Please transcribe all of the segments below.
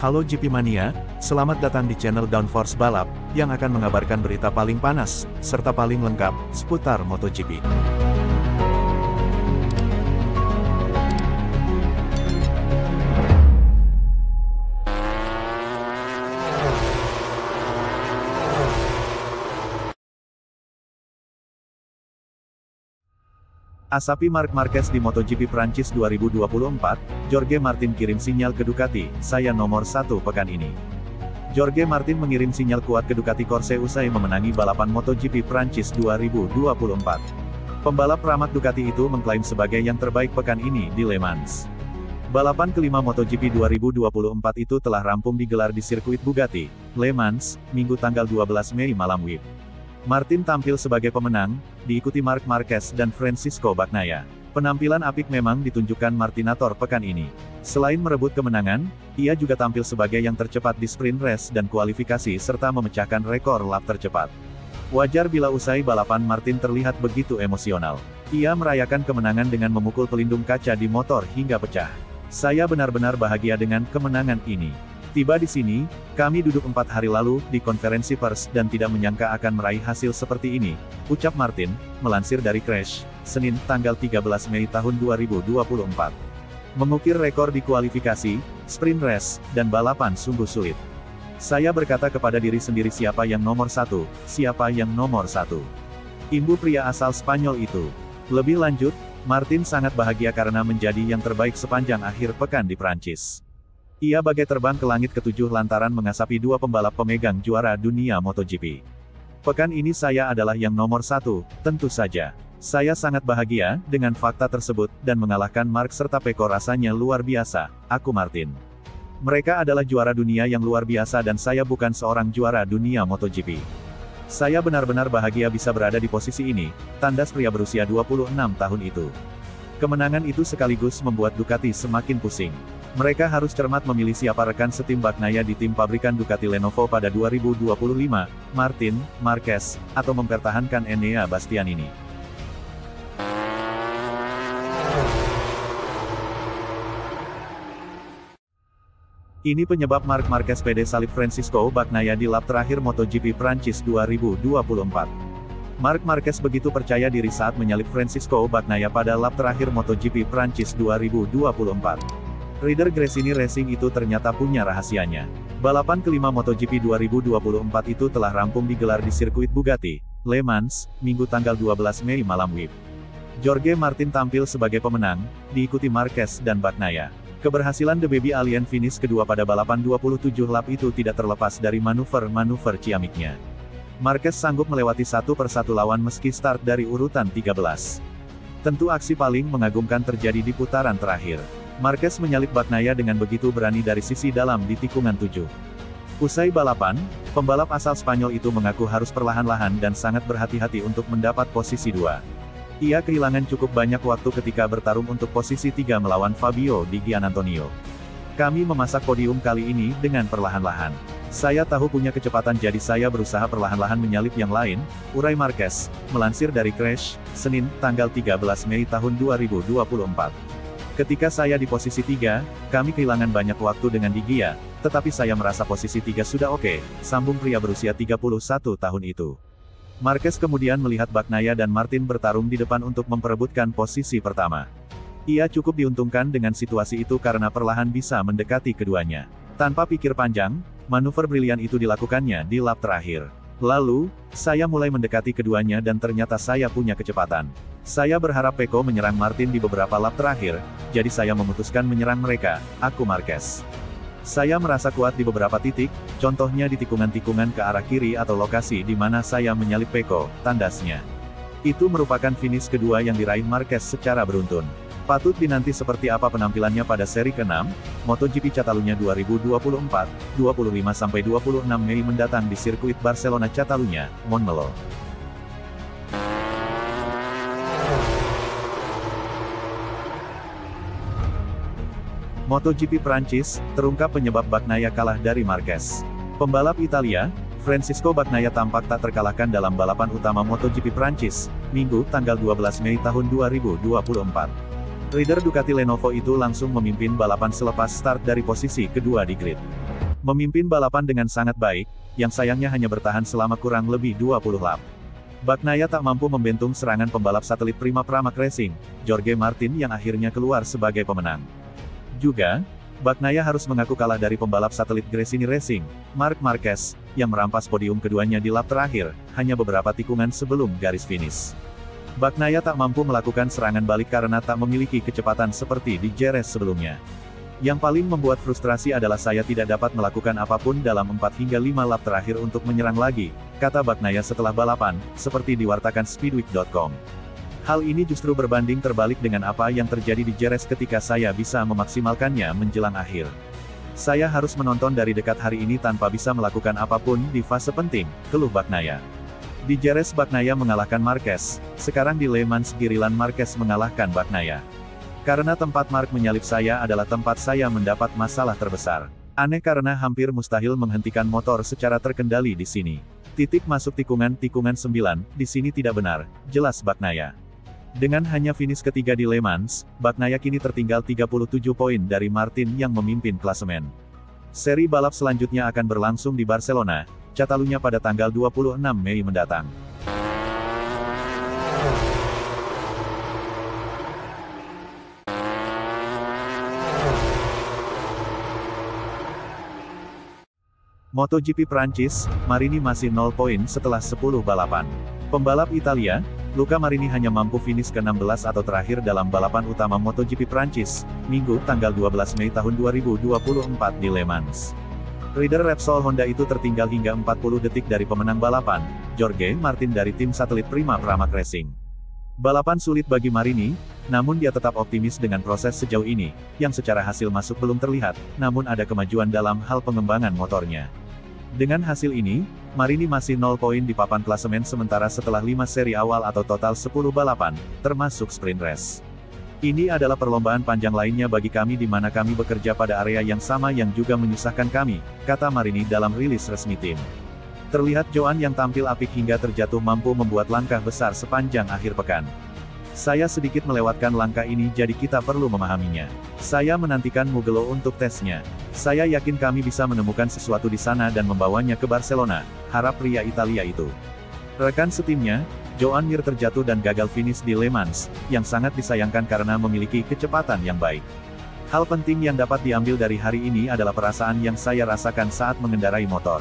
Halo GP Mania, selamat datang di channel Downforce Balap, yang akan mengabarkan berita paling panas, serta paling lengkap, seputar MotoGP. Asapi Marc Marquez di MotoGP Prancis 2024, Jorge Martin kirim sinyal ke Ducati, saya nomor 1 pekan ini. Jorge Martin mengirim sinyal kuat ke Ducati Corse usai memenangi balapan MotoGP Prancis 2024. Pembalap pramak Ducati itu mengklaim sebagai yang terbaik pekan ini di Le Mans. Balapan kelima MotoGP 2024 itu telah rampung digelar di sirkuit Bugatti, Le Mans, Minggu tanggal 12 Mei malam WIB. Martin tampil sebagai pemenang, diikuti Marc Marquez dan Francisco Bagnaia. Penampilan apik memang ditunjukkan Martinator pekan ini. Selain merebut kemenangan, ia juga tampil sebagai yang tercepat di sprint race dan kualifikasi serta memecahkan rekor lap tercepat. Wajar bila usai balapan Martin terlihat begitu emosional. Ia merayakan kemenangan dengan memukul pelindung kaca di motor hingga pecah. Saya benar-benar bahagia dengan kemenangan ini. Tiba di sini, kami duduk 4 hari lalu, di konferensi pers, dan tidak menyangka akan meraih hasil seperti ini, ucap Martin, melansir dari Crash, Senin, tanggal 13 Mei tahun 2024. Mengukir rekor di kualifikasi, sprint race, dan balapan sungguh sulit. Saya berkata kepada diri sendiri siapa yang nomor 1, siapa yang nomor 1. Imbu pria asal Spanyol itu. Lebih lanjut, Martin sangat bahagia karena menjadi yang terbaik sepanjang akhir pekan di Prancis. Ia bagai terbang ke langit ketujuh lantaran mengasapi 2 pembalap pemegang juara dunia MotoGP. Pekan ini saya adalah yang nomor 1, tentu saja. Saya sangat bahagia dengan fakta tersebut, dan mengalahkan Marc serta Pecco rasanya luar biasa, aku Martin. Mereka adalah juara dunia yang luar biasa dan saya bukan seorang juara dunia MotoGP. Saya benar-benar bahagia bisa berada di posisi ini, tandas pria berusia 26 tahun itu. Kemenangan itu sekaligus membuat Ducati semakin pusing. Mereka harus cermat memilih siapa rekan setim Bagnaia di tim pabrikan Ducati Lenovo pada 2025, Martin, Marquez, atau mempertahankan Enea Bastianini. Ini penyebab Marc Marquez pede salib Francisco Bagnaia di lap terakhir MotoGP Prancis 2024. Marc Marquez begitu percaya diri saat menyalip Francisco Bagnaia pada lap terakhir MotoGP Prancis 2024. Rider Gresini Racing itu ternyata punya rahasianya. Balapan kelima MotoGP 2024 itu telah rampung digelar di sirkuit Bugatti, Le Mans, Minggu tanggal 12 Mei malam WIB. Jorge Martin tampil sebagai pemenang, diikuti Marquez dan Bagnaia. Keberhasilan The Baby Alien finish kedua pada balapan 27 lap itu tidak terlepas dari manuver-manuver ciamiknya. Marquez sanggup melewati satu persatu lawan meski start dari urutan 13. Tentu aksi paling mengagumkan terjadi di putaran terakhir. Marquez menyalip Bagnaia dengan begitu berani dari sisi dalam di tikungan 7. Usai balapan, pembalap asal Spanyol itu mengaku harus perlahan-lahan dan sangat berhati-hati untuk mendapat posisi 2. Ia kehilangan cukup banyak waktu ketika bertarung untuk posisi 3 melawan Fabio Di Gianantonio. Kami memasak podium kali ini dengan perlahan-lahan. Saya tahu punya kecepatan jadi saya berusaha perlahan-lahan menyalip yang lain, urai Marquez, melansir dari Crash, Senin, tanggal 13 Mei tahun 2024. Ketika saya di posisi 3, kami kehilangan banyak waktu dengan Di Gia, tetapi saya merasa posisi 3 sudah oke, sambung pria berusia 31 tahun itu. Marquez kemudian melihat Bagnaia dan Martin bertarung di depan untuk memperebutkan posisi pertama. Ia cukup diuntungkan dengan situasi itu karena perlahan bisa mendekati keduanya. Tanpa pikir panjang, manuver brilian itu dilakukannya di lap terakhir. Lalu, saya mulai mendekati keduanya dan ternyata saya punya kecepatan. Saya berharap Pecco menyerang Martin di beberapa lap terakhir, jadi saya memutuskan menyerang mereka, aku Marquez. Saya merasa kuat di beberapa titik, contohnya di tikungan-tikungan ke arah kiri atau lokasi di mana saya menyalip Pecco, tandasnya. Itu merupakan finish kedua yang diraih Marquez secara beruntun. Patut dinanti seperti apa penampilannya pada seri ke-6, MotoGP Catalunya 2024, 25-26 Mei mendatang di sirkuit Barcelona Catalunya, Montmeló. MotoGP Prancis, terungkap penyebab Bagnaia kalah dari Marquez. Pembalap Italia, Francisco Bagnaia tampak tak terkalahkan dalam balapan utama MotoGP Prancis, Minggu, tanggal 12 Mei tahun 2024. Rider Ducati Lenovo itu langsung memimpin balapan selepas start dari posisi kedua di grid. Memimpin balapan dengan sangat baik, yang sayangnya hanya bertahan selama kurang lebih 20 lap. Bagnaia tak mampu membentung serangan pembalap satelit Prima Pramac Racing, Jorge Martin yang akhirnya keluar sebagai pemenang. Juga, Bagnaia harus mengaku kalah dari pembalap satelit Gresini Racing, Marc Marquez, yang merampas podium keduanya di lap terakhir, hanya beberapa tikungan sebelum garis finish. Bagnaia tak mampu melakukan serangan balik karena tak memiliki kecepatan seperti di Jerez sebelumnya. Yang paling membuat frustrasi adalah saya tidak dapat melakukan apapun dalam 4 hingga 5 lap terakhir untuk menyerang lagi, kata Bagnaia setelah balapan, seperti diwartakan Speedweek.com. Hal ini justru berbanding terbalik dengan apa yang terjadi di Jerez ketika saya bisa memaksimalkannya menjelang akhir. Saya harus menonton dari dekat hari ini tanpa bisa melakukan apapun di fase penting, keluh Bagnaia. Di Jerez Bagnaia mengalahkan Marquez, sekarang di Le Mans giliran Marquez mengalahkan Bagnaia. Karena tempat Marc menyalip saya adalah tempat saya mendapat masalah terbesar. Aneh karena hampir mustahil menghentikan motor secara terkendali di sini. Titik masuk tikungan 9, di sini tidak benar, jelas Bagnaia. Dengan hanya finish ketiga di Le Mans, Bagnaia kini tertinggal 37 poin dari Martin yang memimpin klasemen. Seri balap selanjutnya akan berlangsung di Barcelona, Catalunya pada tanggal 26 Mei mendatang. MotoGP Prancis, Marini masih 0 poin setelah 10 balapan. Pembalap Italia, Luca Marini hanya mampu finish ke-16 atau terakhir dalam balapan utama MotoGP Prancis, Minggu tanggal 12 Mei tahun 2024 di Le Mans. Rider Repsol Honda itu tertinggal hingga 40 detik dari pemenang balapan, Jorge Martin dari tim satelit Prima Pramac Racing. Balapan sulit bagi Marini, namun dia tetap optimis dengan proses sejauh ini, yang secara hasil masuk belum terlihat, namun ada kemajuan dalam hal pengembangan motornya. Dengan hasil ini, Marini masih 0 poin di papan klasemen sementara setelah 5 seri awal atau total 10 balapan, termasuk sprint race. Ini adalah perlombaan panjang lainnya bagi kami di mana kami bekerja pada area yang sama yang juga menyusahkan kami, kata Marini dalam rilis resmi tim. Terlihat Joan yang tampil apik hingga terjatuh mampu membuat langkah besar sepanjang akhir pekan. Saya sedikit melewatkan langkah ini jadi kita perlu memahaminya. Saya menantikan Mugello untuk tesnya. Saya yakin kami bisa menemukan sesuatu di sana dan membawanya ke Barcelona, harap pria Italia itu. Rekan setimnya, Joan Mir terjatuh dan gagal finish di Le Mans, yang sangat disayangkan karena memiliki kecepatan yang baik. Hal penting yang dapat diambil dari hari ini adalah perasaan yang saya rasakan saat mengendarai motor.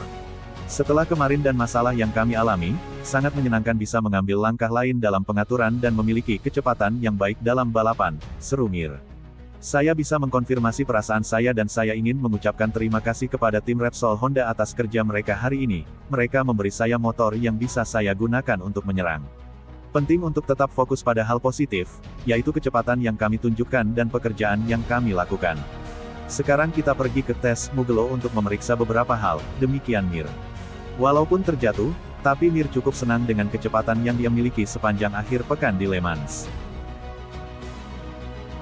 Setelah kemarin dan masalah yang kami alami, sangat menyenangkan bisa mengambil langkah lain dalam pengaturan dan memiliki kecepatan yang baik dalam balapan, seru Mir. Saya bisa mengkonfirmasi perasaan saya dan saya ingin mengucapkan terima kasih kepada tim Repsol Honda atas kerja mereka hari ini, mereka memberi saya motor yang bisa saya gunakan untuk menyerang. Penting untuk tetap fokus pada hal positif, yaitu kecepatan yang kami tunjukkan dan pekerjaan yang kami lakukan. Sekarang kita pergi ke tes Mugello untuk memeriksa beberapa hal, demikian Mir. Walaupun terjatuh, tapi Mir cukup senang dengan kecepatan yang dia miliki sepanjang akhir pekan di Le Mans.